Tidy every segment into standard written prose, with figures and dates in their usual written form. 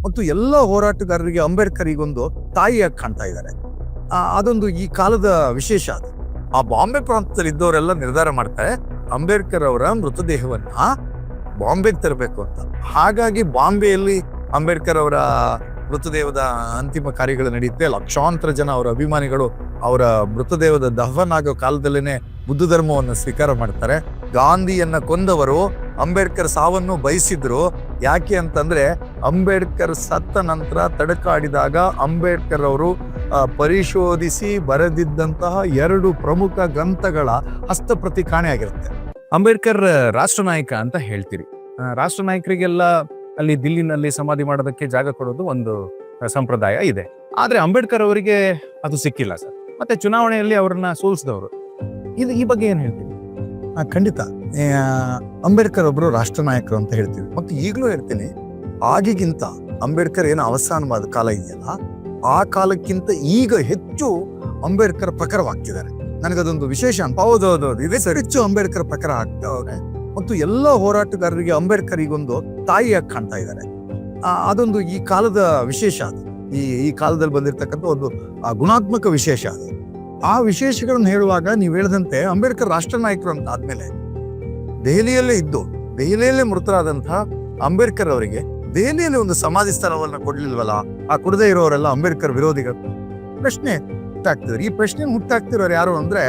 ಮತ್ತು ಎಲ್ಲ ಹೋರಾಟಗಾರರಿಗೆ ಅಂಬೇಡ್ಕರ್ ಈಗೊಂದು ತಾಯಿಯಾಗಿ ಕಾಣ್ತಾ ಇದ್ದಾರೆ. ಅದೊಂದು ಈ ಕಾಲದ ವಿಶೇಷ. ಅದು ಆ ಬಾಂಬೆ ಪ್ರಾಂತದಲ್ಲಿ ಇದ್ದವರೆಲ್ಲ ನಿರ್ಧಾರ ಮಾಡ್ತಾರೆ ಅಂಬೇಡ್ಕರ್ ಅವರ ಮೃತದೇಹವನ್ನ ಬಾಂಬೆಗೆ ತರಬೇಕು ಅಂತ. ಹಾಗಾಗಿ ಬಾಂಬೆಯಲ್ಲಿ ಅಂಬೇಡ್ಕರ್ ಅವರ ಮೃತದೇಹದ ಅಂತಿಮ ಕಾರ್ಯಗಳು ನಡೆಯುತ್ತೆ. ಲಕ್ಷಾಂತರ ಜನ ಅವರ ಅಭಿಮಾನಿಗಳು ಅವರ ಮೃತದೇಹದ ದಹನ ಆಗೋ ಕಾಲದಲ್ಲೇನೆ ಬುದ್ಧ ಧರ್ಮವನ್ನು ಸ್ವೀಕಾರ ಮಾಡ್ತಾರೆ. ಗಾಂಧಿಯನ್ನ ಕೊಂದವರು ಅಂಬೇಡ್ಕರ್ ಸಾವನ್ನು ಬಯಸಿದ್ರು. ಯಾಕೆ ಅಂತಂದ್ರೆ ಅಂಬೇಡ್ಕರ್ ಸತ್ತ ನಂತರ ತಡಕಾಡಿದಾಗ ಅಂಬೇಡ್ಕರ್ ಅವರು ಪರಿಶೋಧಿಸಿ ಬರೆದಿದ್ದಂತಹ 2 ಪ್ರಮುಖ ಗ್ರಂಥಗಳ ಹಸ್ತಪ್ರತಿ ಕಾಣೆಯಾಗಿರುತ್ತೆ. ಅಂಬೇಡ್ಕರ್ ರಾಷ್ಟ್ರ ನಾಯಕ ಅಂತ ಹೇಳ್ತೀರಿ. ರಾಷ್ಟ್ರ ನಾಯಕರಿಗೆಲ್ಲ ಅಲ್ಲಿ ದಿಲ್ಲಿನಲ್ಲಿ ಸಮಾಧಿ ಮಾಡೋದಕ್ಕೆ ಜಾಗ ಕೊಡೋದು ಒಂದು ಸಂಪ್ರದಾಯ ಇದೆ. ಆದ್ರೆ ಅಂಬೇಡ್ಕರ್ ಅವರಿಗೆ ಅದು ಸಿಕ್ಕಿಲ್ಲ ಸರ್. ಮತ್ತೆ ಚುನಾವಣೆಯಲ್ಲಿ ಅವರನ್ನ ಸೋಲಿಸಿದವರು. ಈ ಬಗ್ಗೆ ಏನ್ ಹೇಳ್ತೀವಿ? ಖಂಡಿತ ಅಂಬೇಡ್ಕರ್ ಒಬ್ರು ರಾಷ್ಟ್ರ ನಾಯಕರು ಅಂತ ಹೇಳ್ತೀವಿ. ಮತ್ತು ಈಗಲೂ ಹೇಳ್ತೀನಿ, ಆಗಿಗಿಂತ ಅಂಬೇಡ್ಕರ್ ಏನು ಅವಸಾನವಾದ ಕಾಲ ಇದೆಯಲ್ಲ, ಆ ಕಾಲಕ್ಕಿಂತ ಈಗ ಹೆಚ್ಚು ಅಂಬೇಡ್ಕರ್ ಪ್ರಖರವಾಗ್ತಿದ್ದಾರೆ. ನನಗದೊಂದು ವಿಶೇಷ ಅಂತ. ಹೌದೌದು, ಇದೇ ಹೆಚ್ಚು ಅಂಬೇಡ್ಕರ್ ಪ್ರಖರ ಆಗ್ತವ್ರೆ. ಮತ್ತು ಎಲ್ಲ ಹೋರಾಟಗಾರರಿಗೆ ಅಂಬೇಡ್ಕರ್ ಈಗೊಂದು ತಾಯಿಯಾಗಿ ಕಾಣ್ತಾ ಇದ್ದಾರೆ. ಅದೊಂದು ಈ ಕಾಲದ ವಿಶೇಷ. ಅದು ಈ ಕಾಲದಲ್ಲಿ ಬಂದಿರತಕ್ಕಂಥ ಒಂದು ಗುಣಾತ್ಮಕ ವಿಶೇಷ. ಅದು ಆ ವಿಶೇಷಗಳನ್ನು ಹೇಳುವಾಗ ನೀವು ಹೇಳಿದಂತೆ ಅಂಬೇಡ್ಕರ್ ರಾಷ್ಟ್ರ ನಾಯಕರು ಅಂತ ಆದ್ಮೇಲೆ ದೆಹಲಿಯಲ್ಲೇ ಮೃತರಾದಂತಹ ಅಂಬೇಡ್ಕರ್ ಅವರಿಗೆ ದೆಹಲಿಯಲ್ಲಿ ಒಂದು ಸಮಾಧಿ ಸ್ಥಳವನ್ನ ಕೊಡ್ಲಿಲ್ವಲ್ಲ, ಆ ಕೊಡದೇ ಇರೋರೆಲ್ಲ ಅಂಬೇಡ್ಕರ್ ವಿರೋಧಿಗಳು ಪ್ರಶ್ನೆ ಹುಟ್ಟಾಗ್ತಿದ್ರು. ಈ ಪ್ರಶ್ನೆ ಹುಟ್ಟಾಗ್ತಿರೋರು ಯಾರು ಅಂದ್ರೆ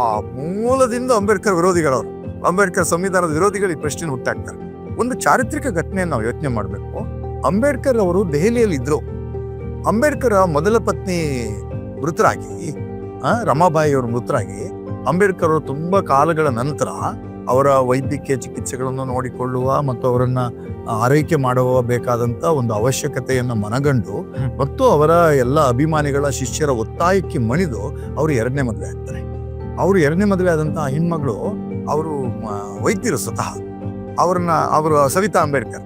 ಆ ಮೂಲದಿಂದ ಅಂಬೇಡ್ಕರ್ ವಿರೋಧಿಗಳವರು, ಅಂಬೇಡ್ಕರ್ ಸಂವಿಧಾನದ ವಿರೋಧಿಗಳು ಈ ಪ್ರಶ್ನೆ ಹುಟ್ಟಾಗ್ತಾರೆ. ಒಂದು ಚಾರಿತ್ರಿಕ ಘಟನೆಯನ್ನು ನಾವು ಯೋಚನೆ ಮಾಡಬೇಕು. ಅಂಬೇಡ್ಕರ್ ಅವರು ದೆಹಲಿಯಲ್ಲಿ ಇದ್ರು. ಅಂಬೇಡ್ಕರ್ ಮೊದಲ ಪತ್ನಿ ಮೃತರಾಗಿ, ರಮಾಬಾಯಿ ಅವರು ಮೃತರಾಗಿ, ಅಂಬೇಡ್ಕರ್ ಅವರು ತುಂಬಾ ಕಾಲಗಳ ನಂತರ ಅವರ ವೈದ್ಯಕೀಯ ಚಿಕಿತ್ಸೆಗಳನ್ನು ನೋಡಿಕೊಳ್ಳುವ ಮತ್ತು ಅವರನ್ನ ಆರೈಕೆ ಮಾಡುವ ಬೇಕಾದಂತ ಒಂದು ಅವಶ್ಯಕತೆಯನ್ನು ಮನಗಂಡು ಮತ್ತು ಅವರ ಎಲ್ಲ ಅಭಿಮಾನಿಗಳ ಶಿಷ್ಯರ ಒತ್ತಾಯಕ್ಕೆ ಮಣಿದು ಅವರು 2ನೇ ಮದುವೆ ಆಗ್ತಾರೆ. ಅವರು 2ನೇ ಮದುವೆ ಆದಂತಹ ಹೆಣ್ಮಗಳು ಅವರು ವೈದ್ಯರು ಸ್ವತಃ. ಅವರು ಸವಿತಾ ಅಂಬೇಡ್ಕರ್.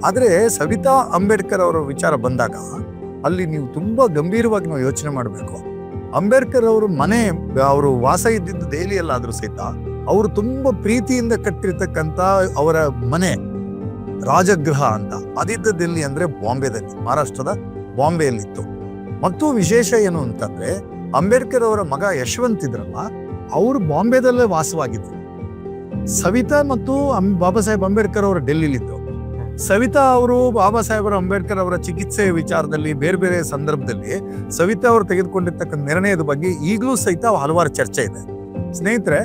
ಆದ್ರೆ ಸವಿತಾ ಅಂಬೇಡ್ಕರ್ ಅವರ ವಿಚಾರ ಬಂದಾಗ ಅಲ್ಲಿ ನೀವು ತುಂಬಾ ಗಂಭೀರವಾಗಿ ನಾವು ಯೋಚನೆ ಮಾಡಬೇಕು. ಅಂಬೇಡ್ಕರ್ ಅವರು ಅವರು ವಾಸ ಇದ್ದಿದ್ದು ದೆಹಲಿಯಲ್ಲಾದ್ರೂ ಸಹಿತ ಅವರು ತುಂಬಾ ಪ್ರೀತಿಯಿಂದ ಕಟ್ಟಿರ್ತಕ್ಕಂಥ ಅವರ ಮನೆ ರಾಜಗೃಹ ಅಂತ ಅದಿದ್ದದ್ದು ಎಲ್ಲಿ ಅಂದ್ರೆ ಬಾಂಬೆದಲ್ಲಿ, ಮಹಾರಾಷ್ಟ್ರದ ಬಾಂಬೆಯಲ್ಲಿತ್ತು. ಮತ್ತು ವಿಶೇಷ ಏನು ಅಂತಂದ್ರೆ ಅಂಬೇಡ್ಕರ್ ಅವರ ಮಗ ಯಶವಂತ್ ಇದ್ರಲ್ಲ, ಅವರು ಬಾಂಬೆದಲ್ಲೇ ವಾಸವಾಗಿದ್ರು. ಸವಿತಾ ಮತ್ತು ಬಾಬಾ ಸಾಹೇಬ್ ಅಂಬೇಡ್ಕರ್ ಅವರು ಡೆಲ್ಲಿಲಿದ್ರು. ಸವಿತಾ ಅವರು ಬಾಬಾ ಸಾಹೇಬರ ಅಂಬೇಡ್ಕರ್ ಅವರ ಚಿಕಿತ್ಸೆ ವಿಚಾರದಲ್ಲಿ ಬೇರೆ ಬೇರೆ ಸಂದರ್ಭದಲ್ಲಿ ಸವಿತಾ ಅವರು ತೆಗೆದುಕೊಂಡಿರ್ತಕ್ಕಂಥ ನಿರ್ಣಯದ ಬಗ್ಗೆ ಈಗಲೂ ಸಹಿತ ಹಲವಾರು ಚರ್ಚೆ ಇದೆ. ಸ್ನೇಹಿತರೆ,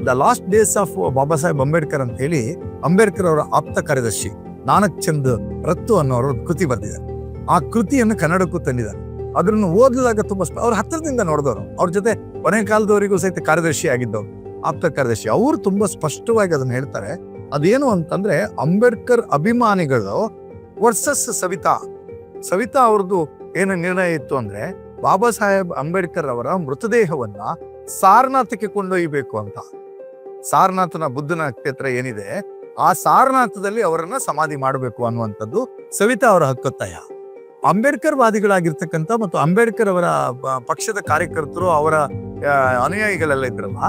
the last days of Baba Saheb Ambedkar ಅಂತ ಹೇಳಿ ಅಂಬೇಡ್ಕರ್ ಅವರ ಆಪ್ತ ಕಾರ್ಯದರ್ಶಿ ನಾನಕ್ ಚಂದ್ ರತ್ತು ಅನ್ನೋರು ಕೃತಿ ಬರೆದಿದ್ದಾರೆ. ಆ ಕೃತಿಯನ್ನು ಕನ್ನಡಕ್ಕೂ ತಂದಿದ್ದಾರೆ. ಅದನ್ನು ಓದಿದಾಗ ತುಂಬಾ ಅವ್ರ ಹತ್ತಿರದಿಂದ ನೋಡಿದವರು, ಅವ್ರ ಜೊತೆ ಕೊನೆ ಕಾಲದವರಿಗೂ ಸಹಿತ ಕಾರ್ಯದರ್ಶಿ ಆಗಿದ್ದವರು, ಆಪ್ತ ಕಾರ್ಯದರ್ಶಿ. ಅವರು ತುಂಬಾ ಸ್ಪಷ್ಟವಾಗಿ ಅದನ್ನ ಹೇಳ್ತಾರೆ. ಅದೇನು ಅಂತಂದ್ರೆ ಅಂಬೇಡ್ಕರ್ ಅಭಿಮಾನಿಗಳು ವರ್ಸಸ್ ಸವಿತಾ ಅವ್ರದ್ದು ಏನು ನಿರ್ಣಯ ಇತ್ತು ಅಂದ್ರೆ ಬಾಬಾ ಸಾಹೇಬ್ ಅಂಬೇಡ್ಕರ್ ಅವರ ಮೃತದೇಹವನ್ನ ಸಾರನಾಥಕ್ಕೆ ಕೊಂಡೊಯ್ಯಬೇಕು ಅಂತ. ಸಾರನಾಥನ ಬುದ್ಧನ ಕ್ಷೇತ್ರ ಏನಿದೆ, ಆ ಸಾರನಾಥದಲ್ಲಿ ಅವರನ್ನ ಸಮಾಧಿ ಮಾಡಬೇಕು ಅನ್ನುವಂಥದ್ದು ಸವಿತಾ ಅವರ ಹಕ್ಕೊತ್ತಾಯ. ಅಂಬೇಡ್ಕರ್ ವಾದಿಗಳಾಗಿರ್ತಕ್ಕಂಥ ಮತ್ತು ಅಂಬೇಡ್ಕರ್ ಅವರ ಪಕ್ಷದ ಕಾರ್ಯಕರ್ತರು, ಅವರ ಅನುಯಾಯಿಗಳೆಲ್ಲ ಇದ್ರಲ್ಲ,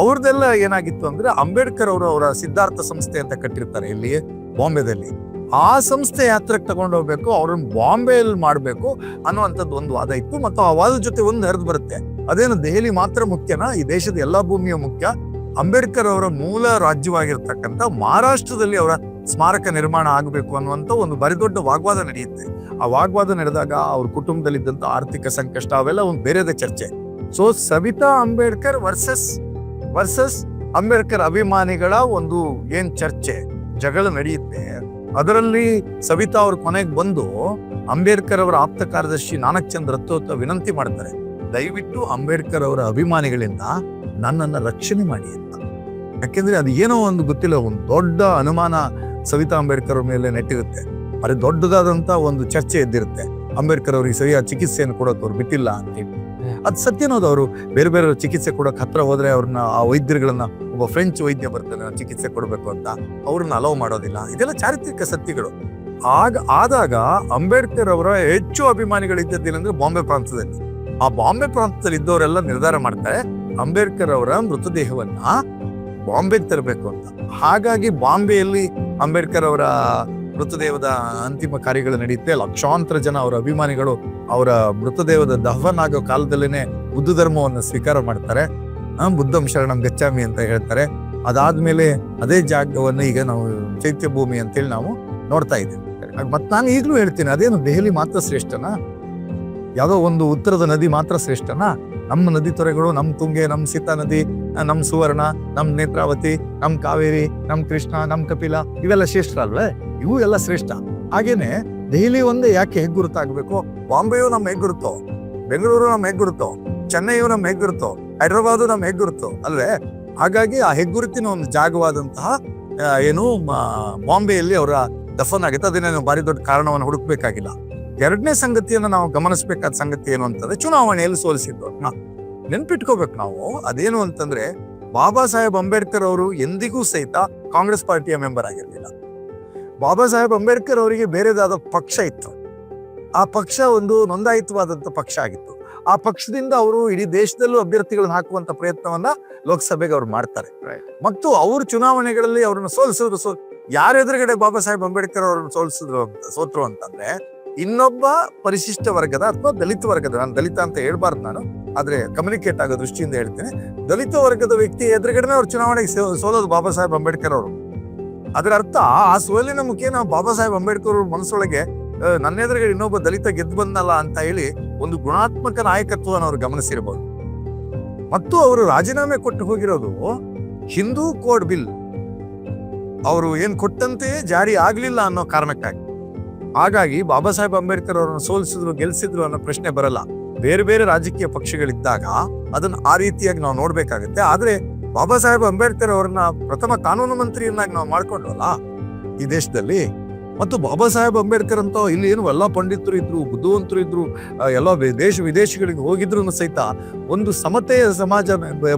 ಅವ್ರದ್ದೆಲ್ಲ ಏನಾಗಿತ್ತು ಅಂದ್ರೆ ಅಂಬೇಡ್ಕರ್ ಅವರು ಅವರ ಸಿದ್ಧಾರ್ಥ ಸಂಸ್ಥೆ ಅಂತ ಕಟ್ಟಿರ್ತಾರೆ ಇಲ್ಲಿ ಬಾಂಬೆದಲ್ಲಿ. ಆ ಸಂಸ್ಥೆ ಯಾತ್ರಕ್ಕೆ ತಗೊಂಡೋಗ್ಬೇಕು, ಅವ್ರನ್ನ ಬಾಂಬೆಯಲ್ಲಿ ಮಾಡ್ಬೇಕು ಅನ್ನುವಂಥದ್ದು ಒಂದು ವಾದ ಇತ್ತು. ಮತ್ತು ಆ ವಾದದ ಜೊತೆ ಒಂದು ಹರಿದು ಬರುತ್ತೆ, ಅದೇನು ದೆಹಲಿ ಮಾತ್ರ ಮುಖ್ಯನಾ, ಈ ದೇಶದ ಎಲ್ಲಾ ಭೂಮಿಯ ಮುಖ್ಯ. ಅಂಬೇಡ್ಕರ್ ಅವರ ಮೂಲ ರಾಜ್ಯವಾಗಿರ್ತಕ್ಕಂಥ ಮಹಾರಾಷ್ಟ್ರದಲ್ಲಿ ಅವರ ಸ್ಮಾರಕ ನಿರ್ಮಾಣ ಆಗಬೇಕು ಅನ್ನುವಂಥ ಒಂದು ಬರಿದೊಡ್ಡ ವಾಗ್ವಾದ ನಡೆಯುತ್ತೆ. ಆ ವಾಗ್ವಾದ ನಡೆದಾಗ ಅವ್ರ ಕುಟುಂಬದಲ್ಲಿದ್ದಂಥ ಆರ್ಥಿಕ ಸಂಕಷ್ಟ ಅವೆಲ್ಲ ಒಂದು ಬೇರೆದೇ ಚರ್ಚೆ. ಸೊ ಸವಿತಾ ಅಂಬೇಡ್ಕರ್ ವರ್ಸಸ್ ಅಂಬೇಡ್ಕರ್ ಅಭಿಮಾನಿಗಳ ಒಂದು ಏನ್ ಚರ್ಚೆ ಜಗಳ ನಡೆಯುತ್ತೆ. ಅದರಲ್ಲಿ ಸವಿತಾ ಅವ್ರ ಕೊನೆಗೆ ಬಂದು ಅಂಬೇಡ್ಕರ್ ಅವರ ಆಪ್ತ ಕಾರ್ಯದರ್ಶಿ ನಾನಕ್ ಚಂದ್ ರತ್ತು ವಿನಂತಿ ಮಾಡ್ತಾರೆ, ದಯವಿಟ್ಟು ಅಂಬೇಡ್ಕರ್ ಅವರ ಅಭಿಮಾನಿಗಳಿಂದ ನನ್ನನ್ನ ರಕ್ಷಣೆ ಮಾಡಿ ಅಂತ. ಯಾಕೆಂದ್ರೆ ಅದು ಏನೋ ಒಂದು ಗೊತ್ತಿಲ್ಲ, ಒಂದು ದೊಡ್ಡ ಅನುಮಾನ ಸವಿತಾ ಅಂಬೇಡ್ಕರ್ ಅವ್ರ ಮೇಲೆ ನೆಟ್ಟಿರುತ್ತೆ. ಅದು ದೊಡ್ಡದಾದಂತ ಒಂದು ಚರ್ಚೆ ಎದ್ದಿರುತ್ತೆ. ಅಂಬೇಡ್ಕರ್ ಅವ್ರಿಗೆ ಸರಿಯಾದ ಚಿಕಿತ್ಸೆಯನ್ನು ಕೊಡೋಕೆ ಅವ್ರು ಬಿಟ್ಟಿಲ್ಲ ಅಂತೇಳಿ. ಅದು ಸತ್ಯನೋದು. ಅವರು ಬೇರೆ ಬೇರೆ ಚಿಕಿತ್ಸೆ ಕೊಡೋಕೆ ಹತ್ರ ಹೋದ್ರೆ ಅವ್ರನ್ನ, ಆ ವೈದ್ಯರುಗಳನ್ನ, ಒಬ್ಬ ಫ್ರೆಂಚ್ ವೈದ್ಯ ಬರ್ತಾನೆ ಚಿಕಿತ್ಸೆ ಕೊಡಬೇಕು ಅಂತ, ಅವ್ರನ್ನ ಅಲೋ ಮಾಡೋದಿಲ್ಲ. ಇದೆಲ್ಲ ಚಾರಿತ್ರಿಕ ಸತ್ಯಗಳು. ಆದಾಗ ಅಂಬೇಡ್ಕರ್ ಅವರ ಹೆಚ್ಚು ಅಭಿಮಾನಿಗಳಿದ್ದದ್ದೇನೆಂದ್ರೆ ಬಾಂಬೆ ಪ್ರಾಂತದಲ್ಲಿ. ಆ ಬಾಂಬೆ ಪ್ರಾಂತದಲ್ಲಿ ಇದ್ದವರೆಲ್ಲ ನಿರ್ಧಾರ ಮಾಡ್ತಾರೆ ಅಂಬೇಡ್ಕರ್ ಅವರ ಮೃತದೇಹವನ್ನ ಬಾಂಬೆಗೆ ತರಬೇಕು ಅಂತ. ಹಾಗಾಗಿ ಬಾಂಬೆಯಲ್ಲಿ ಅಂಬೇಡ್ಕರ್ ಅವರ ಮೃತದೇಹದ ಅಂತಿಮ ಕಾರ್ಯಗಳು ನಡೆಯುತ್ತೆ. ಲಕ್ಷಾಂತರ ಜನ ಅವರ ಅಭಿಮಾನಿಗಳು ಅವರ ಮೃತದೇಹದ ದಹನ ಆಗೋ ಕಾಲದಲ್ಲೇನೆ ಬುದ್ಧ ಧರ್ಮವನ್ನು ಸ್ವೀಕಾರ ಮಾಡ್ತಾರೆ. ಬುದ್ಧಂ ಶರಣಂ ಗಚ್ಚಾಮಿ ಅಂತ ಹೇಳ್ತಾರೆ. ಅದಾದ್ಮೇಲೆ ಅದೇ ಜಾಗವನ್ನು ಈಗ ನಾವು ಚೈತ್ಯ ಭೂಮಿ ಅಂತೇಳಿ ನಾವು ನೋಡ್ತಾ ಇದ್ದೀವಿ. ಮತ್ ನಾನು ಈಗಲೂ ಹೇಳ್ತೀನಿ, ಅದೇನು ದೆಹಲಿ ಮಾತ್ರ ಶ್ರೇಷ್ಠನಾ? ಯಾವುದೋ ಒಂದು ಉತ್ತರದ ನದಿ ಮಾತ್ರ ಶ್ರೇಷ್ಠನಾ? ನಮ್ಮ ನದಿ ತೊರೆಗಳು, ನಮ್ಮ ತುಂಗೆ, ನಮ್ಮ ಸೀತಾ ನದಿ, ನಮ್ಮ ಸುವರ್ಣ, ನಮ್ಮ ನೇತ್ರಾವತಿ, ನಮ್ಮ ಕಾವೇರಿ, ನಮ್ಮ ಕೃಷ್ಣ, ನಮ್ಮ ಕಪಿಲ, ಇವೆಲ್ಲ ಶ್ರೇಷ್ಠ ಅಲ್ವೇ? ಇವು ಎಲ್ಲ ಶ್ರೇಷ್ಠ. ಹಾಗೇನೆ ದೆಹಲಿ ಒಂದೇ ಯಾಕೆ ಹೆಗ್ಗುರುತಾಗಬೇಕು? ಬಾಂಬೆಯು ನಮ್ಮ ಹೆಗ್ಗುರುತೋ, ಬೆಂಗಳೂರು ನಮ್ಮ ಹೆಗ್ಗುರುತೋ, ಚೆನ್ನೈಯು ನಮ್ಮ ಹೆಗ್ಗುರುತೋ, ಹೈದ್ರಾಬಾದು ನಮ್ಮ ಹೆಗ್ಗುರುತೋ ಅಲ್ವೇ? ಹಾಗಾಗಿ ಆ ಹೆಗ್ಗುರುತಿನ ಒಂದು ಜಾಗವಾದಂತಹ ಬಾಂಬೆಯಲ್ಲಿ ಅವರ ದಫನ್ ಆಗುತ್ತೆ. ಅದನ್ನೇನು ಭಾರಿ ದೊಡ್ಡ ಕಾರಣವನ್ನು ಹುಡುಕ್ಬೇಕಾಗಿಲ್ಲ. ಎರಡನೇ ಸಂಗತಿಯನ್ನು ನಾವು ಗಮನಿಸಬೇಕಾದ ಸಂಗತಿ ಏನು ಅಂತಂದ್ರೆ, ಚುನಾವಣೆಯಲ್ಲಿ ಸೋಲಿಸಿದ್ದು ನೆನ್ಪಿಟ್ಕೋಬೇಕು ನಾವು. ಅದೇನು ಅಂತಂದ್ರೆ, ಬಾಬಾ ಸಾಹೇಬ್ ಅಂಬೇಡ್ಕರ್ ಅವರು ಎಂದಿಗೂ ಸಹಿತ ಕಾಂಗ್ರೆಸ್ ಪಾರ್ಟಿಯ ಮೆಂಬರ್ ಆಗಿರಲಿಲ್ಲ. ಬಾಬಾ ಸಾಹೇಬ್ ಅಂಬೇಡ್ಕರ್ ಅವರಿಗೆ ಬೇರೆದಾದ ಪಕ್ಷ ಇತ್ತು. ಆ ಪಕ್ಷ ಒಂದು ನೋಂದಾಯಿತವಾದಂತ ಪಕ್ಷ ಆಗಿತ್ತು. ಆ ಪಕ್ಷದಿಂದ ಅವರು ಇಡೀ ದೇಶದಲ್ಲೂ ಅಭ್ಯರ್ಥಿಗಳನ್ನ ಹಾಕುವಂತ ಪ್ರಯತ್ನವನ್ನ ಲೋಕಸಭೆಗೆ ಅವ್ರು ಮಾಡ್ತಾರೆ. ಮತ್ತು ಅವರು ಚುನಾವಣೆಗಳಲ್ಲಿ ಅವ್ರನ್ನ ಸೋಲಿಸಿದ್ರು. ಯಾರ ಎದುರುಗಡೆ ಬಾಬಾ ಸಾಹೇಬ್ ಅಂಬೇಡ್ಕರ್ ಅವ್ರನ್ನ ಸೋತ್ರು ಅಂತಂದ್ರೆ, ಇನ್ನೊಬ್ಬ ಪರಿಶಿಷ್ಟ ವರ್ಗದ ಅಥವಾ ದಲಿತ ವರ್ಗದ, ನಾನು ದಲಿತ ಅಂತ ಹೇಳ್ಬಾರ್ದು ನಾನು, ಆದ್ರೆ ಕಮ್ಯುನಿಕೇಟ್ ಆಗೋ ದೃಷ್ಟಿಯಿಂದ ಹೇಳ್ತೇನೆ, ದಲಿತ ವರ್ಗದ ವ್ಯಕ್ತಿ ಎದುರುಗಡೆ ಅವ್ರು ಚುನಾವಣೆಗೆ ಸೋಲೋದು ಬಾಬಾ ಸಾಹೇಬ್ ಅಂಬೇಡ್ಕರ್ ಅವರು. ಅದರ ಅರ್ಥ, ಆ ಸೋಲಿನ ಮುಖೇನ ಬಾಬಾ ಸಾಹೇಬ್ ಅಂಬೇಡ್ಕರ್ ಅವ್ರ ಮನಸ್ಸೊಳಗೆ ನನ್ನ ಎದುರುಗಡೆ ಇನ್ನೊಬ್ಬ ದಲಿತ ಗೆದ್ದು ಬಂದಲ್ಲ ಅಂತ ಹೇಳಿ ಒಂದು ಗುಣಾತ್ಮಕ ನಾಯಕತ್ವವನ್ನು ಅವ್ರು ಗಮನಿಸಿರ್ಬೋದು. ಮತ್ತು ಅವರು ರಾಜೀನಾಮೆ ಕೊಟ್ಟು ಹೋಗಿರೋದು ಹಿಂದೂ ಕೋಡ್ ಬಿಲ್ ಅವರು ಏನ್ ಕೊಟ್ಟಂತೆ ಜಾರಿ ಆಗ್ಲಿಲ್ಲ ಅನ್ನೋ ಕಾರಣಕ್ಕಾಗಿ. ಹಾಗಾಗಿ ಬಾಬಾ ಸಾಹೇಬ್ ಅಂಬೇಡ್ಕರ್ ಅವರನ್ನು ಸೋಲಿಸಿದ್ರು ಗೆಲ್ಸಿದ್ರು ಅನ್ನೋ ಪ್ರಶ್ನೆ ಬರಲ್ಲ. ಬೇರೆ ಬೇರೆ ರಾಜಕೀಯ ಪಕ್ಷಗಳಿದ್ದಾಗ ಅದನ್ನ ಆ ರೀತಿಯಾಗಿ ನಾವು ನೋಡ್ಬೇಕಾಗತ್ತೆ. ಆದ್ರೆ ಬಾಬಾ ಸಾಹೇಬ್ ಅಂಬೇಡ್ಕರ್ ಅವರನ್ನ ಪ್ರಥಮ ಕಾನೂನು ಮಂತ್ರಿಯನ್ನಾಗಿ ನಾವು ಮಾಡ್ಕೊಂಡ್ವಲ್ಲ ಈ ದೇಶದಲ್ಲಿ. ಮತ್ತು ಬಾಬಾ ಸಾಹೇಬ್ ಅಂಬೇಡ್ಕರ್ ಅಂತ ಇಲ್ಲಿ ಏನು ಎಲ್ಲ ಪಂಡಿತರು ಇದ್ರು, ಬುದ್ಧಿವಂತರು ಇದ್ರು, ಎಲ್ಲ ದೇಶ ವಿದೇಶಗಳಿಗೆ ಹೋಗಿದ್ರು ಸಹಿತ ಒಂದು ಸಮತೆಯ ಸಮಾಜ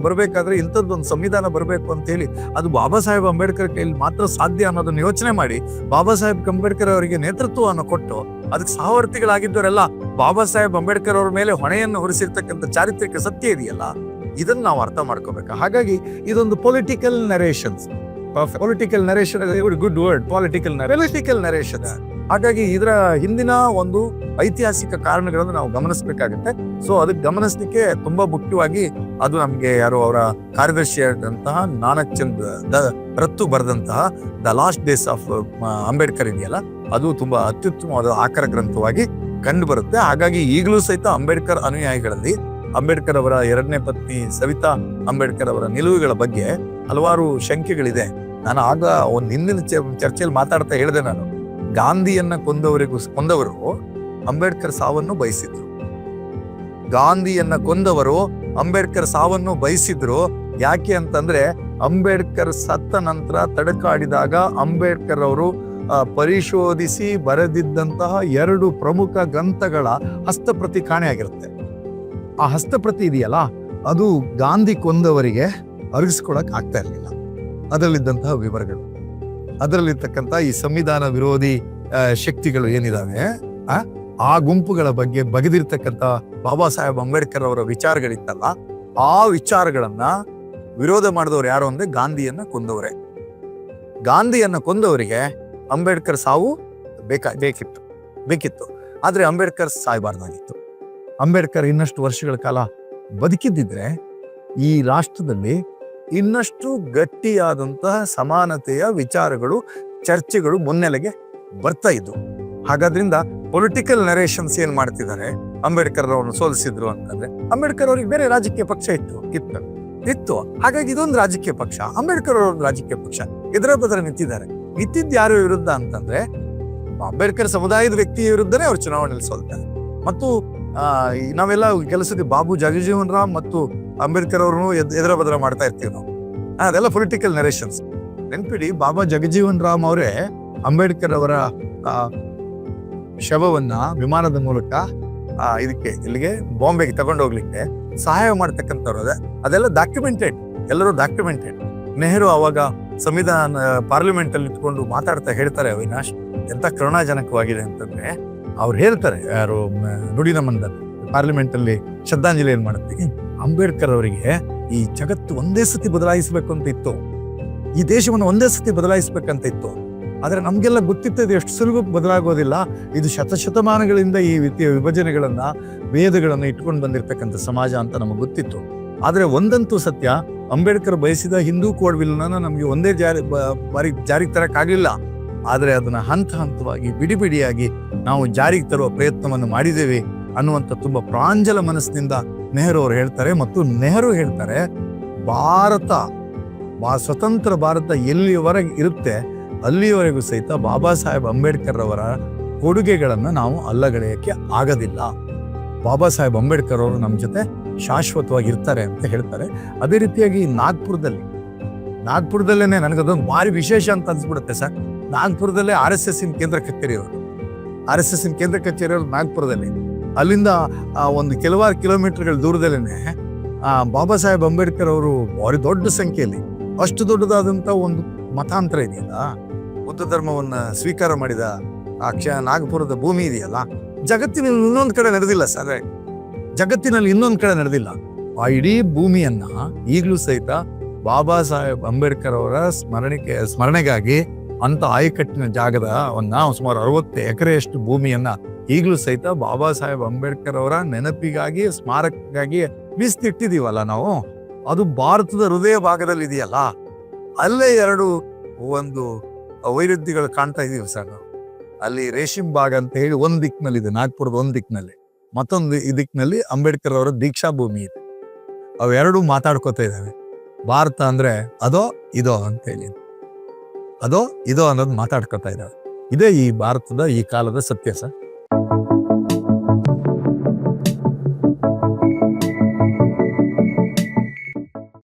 ಬರ್ಬೇಕಾದ್ರೆ ಇಂಥದ್ದೊಂದು ಸಂವಿಧಾನ ಬರ್ಬೇಕು ಅಂತ ಹೇಳಿ ಅದು ಬಾಬಾ ಸಾಹೇಬ್ ಅಂಬೇಡ್ಕರ್ ಕೈಯಲ್ಲಿ ಮಾತ್ರ ಸಾಧ್ಯ ಅನ್ನೋದನ್ನ ಯೋಚನೆ ಮಾಡಿ ಬಾಬಾ ಸಾಹೇಬ್ ಅಂಬೇಡ್ಕರ್ ಅವರಿಗೆ ನೇತೃತ್ವವನ್ನು ಕೊಟ್ಟು ಅದಕ್ಕೆ ಸಹವರ್ತಿಗಳಾಗಿದ್ದವರೆಲ್ಲ ಬಾಬಾ ಸಾಹೇಬ್ ಅಂಬೇಡ್ಕರ್ ಅವ್ರ ಮೇಲೆ ಹೊಣೆಯನ್ನು ಹೊರಿಸಿರ್ತಕ್ಕಂಥ ಚಾರಿತ್ರಿಕ ಸತ್ಯ ಇದೆಯಲ್ಲ, ಇದನ್ನ ನಾವು ಅರ್ಥ ಮಾಡ್ಕೋಬೇಕು. ಹಾಗಾಗಿ ಇದೊಂದು political narrations, political narration, good word, political narration. ಹಾಗಾಗಿ ಇದರ ಹಿಂದಿನ ಒಂದು ಐತಿಹಾಸಿಕ ಕಾರಣಗಳನ್ನು ನಾವು ಗಮನಿಸಬೇಕಾಗುತ್ತೆ. ಸೊ ಅದಕ್ಕೆ ಗಮನಿಸಲಿಕ್ಕೆ ತುಂಬಾ ಮುಖ್ಯವಾಗಿ ಅದು ನಮ್ಗೆ ಯಾರು ಅವರ ಕಾರ್ಯದರ್ಶಿಯಾದಂತಹ ನಾನಕ್ ಚಂದ್ ರತ್ತು ಬರೆದಂತಹ the last days of Ambedkar ಇದೆಯಲ್ಲ, ಅದು ತುಂಬಾ ಅತ್ಯುತ್ತಮವಾದ ಆಕರ ಗ್ರಂಥವಾಗಿ ಕಂಡು ಬರುತ್ತೆ. ಹಾಗಾಗಿ ಈಗಲೂ ಸಹಿತ ಅಂಬೇಡ್ಕರ್ ಅನುಯಾಯಿಗಳಲ್ಲಿ ಅಂಬೇಡ್ಕರ್ ಅವರ ಎರಡನೇ ಪತ್ನಿ ಸವಿತಾ ಅಂಬೇಡ್ಕರ್ ಅವರ ನಿಲುವುಗಳ ಬಗ್ಗೆ ಹಲವಾರು ಶಂಕೆಗಳಿದೆ. ನಾನು ಆಗ ಒಂದು ಹಿಂದಿನ ಚರ್ಚೆಯಲ್ಲಿ ಮಾತಾಡ್ತಾ ಹೇಳಿದೆ, ನಾನು ಗಾಂಧಿಯನ್ನ ಕೊಂದವರು ಅಂಬೇಡ್ಕರ್ ಸಾವನ್ನು ಬಯಸಿದ್ರು. ಗಾಂಧಿಯನ್ನ ಕೊಂದವರು ಅಂಬೇಡ್ಕರ್ ಸಾವನ್ನು ಬಯಸಿದ್ರು. ಯಾಕೆ ಅಂತಂದ್ರೆ, ಅಂಬೇಡ್ಕರ್ ಸತ್ತ ನಂತರ ತಡಕಾಡಿದಾಗ ಅಂಬೇಡ್ಕರ್ ಅವರು ಪರಿಶೋಧಿಸಿ ಬರೆದಿದ್ದಂತಹ 2 ಪ್ರಮುಖ ಗ್ರಂಥಗಳ ಹಸ್ತಪ್ರತಿ ಕಾಣೆಯಾಗಿರುತ್ತೆ. ಆ ಹಸ್ತಪ್ರತಿ ಇದೆಯಲ್ಲ, ಅದು ಗಾಂಧಿ ಕೊಂದವರಿಗೆ ಅರಗಿಸ್ಕೊಳಕ್ ಆಗ್ತಾ ಇರಲಿಲ್ಲ. ಅದರಲ್ಲಿದ್ದಂತಹ ವಿವರಗಳು, ಅದರಲ್ಲಿರ್ತಕ್ಕಂಥ ಈ ಸಂವಿಧಾನ ವಿರೋಧಿ ಶಕ್ತಿಗಳು ಏನಿದಾವೆ, ಆ ಗುಂಪುಗಳ ಬಗ್ಗೆ ಬಗೆದಿರ್ತಕ್ಕಂಥ ಬಾಬಾ ಸಾಹೇಬ್ ಅಂಬೇಡ್ಕರ್ ಅವರ ವಿಚಾರಗಳಿತ್ತಲ್ಲ, ಆ ವಿಚಾರಗಳನ್ನ ವಿರೋಧ ಮಾಡಿದವರು ಯಾರು ಅಂದ್ರೆ ಗಾಂಧಿಯನ್ನ ಕೊಂದವರೇ. ಗಾಂಧಿಯನ್ನ ಕೊಂದವರಿಗೆ ಅಂಬೇಡ್ಕರ್ ಸಾವು ಬೇಕಿತ್ತು. ಆದ್ರೆ ಅಂಬೇಡ್ಕರ್ ಸಾಯಬಾರ್ದಾಗಿತ್ತು. ಅಂಬೇಡ್ಕರ್ ಇನ್ನಷ್ಟು ವರ್ಷಗಳ ಕಾಲ ಬದುಕಿದ್ದಿದ್ರೆ ಈ ರಾಷ್ಟ್ರದಲ್ಲಿ ಇನ್ನಷ್ಟು ಗಟ್ಟಿಯಾದಂತಹ ಸಮಾನತೆಯ ವಿಚಾರಗಳು, ಚರ್ಚೆಗಳು ಮುನ್ನೆಲೆಗೆ ಬರ್ತಾ ಇದ್ವು. ಹಾಗಾದ್ರಿಂದ ಪೊಲಿಟಿಕಲ್ ನರೇಷನ್ಸ್ ಏನ್ ಮಾಡ್ತಿದ್ದಾರೆ, ಅಂಬೇಡ್ಕರ್ ಅವ್ರನ್ನ ಸೋಲಿಸಿದ್ರು ಅಂತಂದ್ರೆ, ಅಂಬೇಡ್ಕರ್ ಅವ್ರಿಗೆ ಬೇರೆ ರಾಜಕೀಯ ಪಕ್ಷ ಇತ್ತು. ಹಾಗಾಗಿ ಇದೊಂದು ರಾಜಕೀಯ ಪಕ್ಷ, ಅಂಬೇಡ್ಕರ್ ಅವ್ರೊಂದು ರಾಜಕೀಯ ಪಕ್ಷ ಎದುರ ಬದರ ನಿಂತಿದ್ದು ಯಾರು ವಿರುದ್ಧ ಅಂತಂದ್ರೆ, ಅಂಬೇಡ್ಕರ್ ಸಮುದಾಯದ ವ್ಯಕ್ತಿಯ ವಿರುದ್ಧನೇ ಅವ್ರು ಚುನಾವಣೆಯಲ್ಲಿ ಸೋಲ್ತಾರೆ. ಮತ್ತು ನಾವೆಲ್ಲ ಕೆಲಸಕ್ಕೆ ಬಾಬು ಜಗಜೀವನ್ ರಾಮ್ ಮತ್ತು ಅಂಬೇಡ್ಕರ್ ಅವ್ರನ್ನು ಎದುರ ಬದರ ಮಾಡ್ತಾ ಇರ್ತೀವಿ ನಾವು. ಅದೆಲ್ಲ ಪೊಲಿಟಿಕಲ್ ನರೇಷನ್ಸ್. ನೆನ್ಪಿಡಿ, ಬಾಬಾ ಜಗಜೀವನ್ ರಾಮ್ ಅವರೇ ಅಂಬೇಡ್ಕರ್ ಅವರ ಶವವನ್ನ ವಿಮಾನದ ಮೂಲಕ ಇಲ್ಲಿಗೆ ಬಾಂಬೆಗೆ ತಗೊಂಡೋಗ್ಲಿಕ್ಕೆ ಸಹಾಯ ಮಾಡ್ತಕ್ಕಂಥವ್ರು. ಅದೆಲ್ಲ ಎಲ್ಲರೂ ಡಾಕ್ಯುಮೆಂಟೆಡ್. ನೆಹರು ಅವಾಗ ಸಂವಿಧಾನ ಪಾರ್ಲಿಮೆಂಟ್ ಅಲ್ಲಿ ನಿಂತ್ಕೊಂಡು ಮಾತಾಡ್ತಾ ಹೇಳ್ತಾರೆ, ಅವಿನಾಶ್ ಎಂತ ಕರುಣಾಜನಕವಾಗಿದೆ ಅಂತಂದ್ರೆ, ಅವ್ರು ಹೇಳ್ತಾರೆ, ಯಾರು ನುಡಿನಮನದಲ್ಲಿ ಪಾರ್ಲಿಮೆಂಟ್ ಅಲ್ಲಿ ಶ್ರದ್ಧಾಂಜಲಿ ಏನ್ ಮಾಡುತ್ತೀವಿ, ಅಂಬೇಡ್ಕರ್ ಅವರಿಗೆ ಈ ಜಗತ್ತು ಒಂದೇ ಸತಿ ಬದಲಾಯಿಸ್ಬೇಕು ಅಂತ ಇತ್ತು, ಈ ದೇಶವನ್ನು ಒಂದೇ ಸತಿ ಬದಲಾಯಿಸ್ಬೇಕಂತ ಇತ್ತು. ಆದರೆ ನಮಗೆಲ್ಲ ಗೊತ್ತಿರ್ತದೆ ಎಷ್ಟು ಸುಲಭಕ್ಕೆ ಬದಲಾಗೋದಿಲ್ಲ. ಇದು ಶತಶತಮಾನಗಳಿಂದ ಈ ರೀತಿಯ ವಿಭಜನೆಗಳನ್ನು, ಭೇದಗಳನ್ನು ಇಟ್ಕೊಂಡು ಬಂದಿರತಕ್ಕಂಥ ಸಮಾಜ ಅಂತ ನಮಗೆ ಗೊತ್ತಿತ್ತು. ಆದರೆ ಒಂದಂತೂ ಸತ್ಯ, ಅಂಬೇಡ್ಕರ್ ಬಯಸಿದ ಹಿಂದೂ ಕೋಡ್ ಬಿಲ್ನ ನಮಗೆ ಒಂದೇ ಬಾರಿ ಜಾರಿಗೆ ತರಕ್ಕಾಗಲಿಲ್ಲ. ಆದರೆ ಅದನ್ನು ಹಂತ ಹಂತವಾಗಿ ಬಿಡಿ ಬಿಡಿಯಾಗಿ ನಾವು ಜಾರಿಗೆ ತರುವ ಪ್ರಯತ್ನವನ್ನು ಮಾಡಿದ್ದೇವೆ ಅನ್ನುವಂಥ ತುಂಬ ಪ್ರಾಂಜಲ ಮನಸ್ಸಿನಿಂದ ನೆಹರು ಅವರು ಹೇಳ್ತಾರೆ. ಮತ್ತು ನೆಹರು ಹೇಳ್ತಾರೆ, ಸ್ವತಂತ್ರ ಭಾರತ ಎಲ್ಲಿಯವರೆಗೆ ಇರುತ್ತೆ ಅಲ್ಲಿಯವರೆಗೂ ಸಹಿತ ಬಾಬಾ ಸಾಹೇಬ್ ಅಂಬೇಡ್ಕರ್ ಅವರ ಕೊಡುಗೆಗಳನ್ನು ನಾವು ಅಲ್ಲಗಳೆಯಕ್ಕೆ ಆಗೋದಿಲ್ಲ. ಬಾಬಾ ಸಾಹೇಬ್ ಅಂಬೇಡ್ಕರ್ ಅವರು ನಮ್ಮ ಜೊತೆ ಶಾಶ್ವತವಾಗಿ ಇರ್ತಾರೆ ಅಂತ ಹೇಳ್ತಾರೆ. ಅದೇ ರೀತಿಯಾಗಿ ನಾಗ್ಪುರದಲ್ಲೇ ನನಗದೊಂದು ಭಾರಿ ವಿಶೇಷ ಅಂತ ಅನ್ಸ್ಬಿಡುತ್ತೆ ಸರ್. ನಾಗ್ಪುರದಲ್ಲೇ RSS ಕೇಂದ್ರ ಕಚೇರಿ ಅವರು, RSS ಕೇಂದ್ರ ಕಚೇರಿ ಅವರು ನಾಗ್ಪುರದಲ್ಲಿ. ಅಲ್ಲಿಂದ ಒಂದು ಕೆಲವಾರು ಕಿಲೋಮೀಟರ್ಗಳ ದೂರದಲ್ಲೇ ಬಾಬಾ ಸಾಹೇಬ್ ಅಂಬೇಡ್ಕರ್ ಅವರು ಭಾರಿ ದೊಡ್ಡ ಸಂಖ್ಯೆಯಲ್ಲಿ, ಅಷ್ಟು ದೊಡ್ಡದಾದಂಥ ಒಂದು ಮತಾಂತರ ಇದೆಯಲ್ಲ, ಬುದ್ಧ ಧರ್ಮವನ್ನು ಸ್ವೀಕಾರ ಮಾಡಿದ ನಾಗಪುರದ ಭೂಮಿ ಇದೆಯಲ್ಲ, ಜಗತ್ತಿನಲ್ಲಿ ಇನ್ನೊಂದು ಕಡೆ ನಡೆದಿಲ್ಲ ಸರ್. ಜಗತ್ತಿನಲ್ಲಿ ಇನ್ನೊಂದು ಕಡೆ ನಡೆದಿಲ್ಲ. ಆ ಇಡೀ ಭೂಮಿಯನ್ನ ಈಗಲೂ ಸಹಿತ ಬಾಬಾ ಸಾಹೇಬ್ ಅಂಬೇಡ್ಕರ್ ಅವರ ಸ್ಮರಣೆಗಾಗಿ ಅಂತ ಆಯಕಟ್ಟಿನ ಜಾಗದವನ್ನ ಸುಮಾರು 60 ಎಕರೆಯಷ್ಟು ಭೂಮಿಯನ್ನ ಈಗಲೂ ಸಹಿತ ಬಾಬಾ ಸಾಹೇಬ್ ಅಂಬೇಡ್ಕರ್ ಅವರ ನೆನಪಿಗಾಗಿ, ಸ್ಮಾರಕಕ್ಕಾಗಿ ಮೀಸಲಿಟ್ಟಿದೀವಲ್ಲ ನಾವು. ಅದು ಭಾರತದ ಹೃದಯ ಭಾಗದಲ್ಲಿ ಇದೆಯಲ್ಲ, ಅಲ್ಲೇ ಒಂದು ವೈರುಧ್ಯಗಳು ಕಾಣ್ತಾ ಇದೀವಿ ಸರ್ ನಾವು. ಅಲ್ಲಿ ರೇಷಿಮ್ ಬಾಗ್ ಅಂತ ಹೇಳಿ ಒಂದ್ ದಿಕ್ಕಿನಲ್ಲಿ ಇದೆ, ನಾಗ್ಪುರದ ಒಂದ್ ದಿಕ್ಕಿನಲ್ಲಿ. ಮತ್ತೊಂದು ಈ ದಿಕ್ಕಿನಲ್ಲಿ ಅಂಬೇಡ್ಕರ್ ಅವರ ದೀಕ್ಷಾ ಭೂಮಿ ಇದೆ. ಅವೆರಡೂ ಮಾತಾಡ್ಕೋತಾ ಇದ್ದಾವೆ. ಭಾರತ ಅಂದ್ರೆ ಅದೋ ಇದೋ ಅಂತ ಹೇಳಿ, ಅದೋ ಇದೋ ಅನ್ನೋದು ಮಾತಾಡ್ಕೋತಾ ಇದ್ದಾವೆ. ಇದೇ ಈ ಭಾರತದ ಈ ಕಾಲದ ಸತ್ಯ ಸರ್.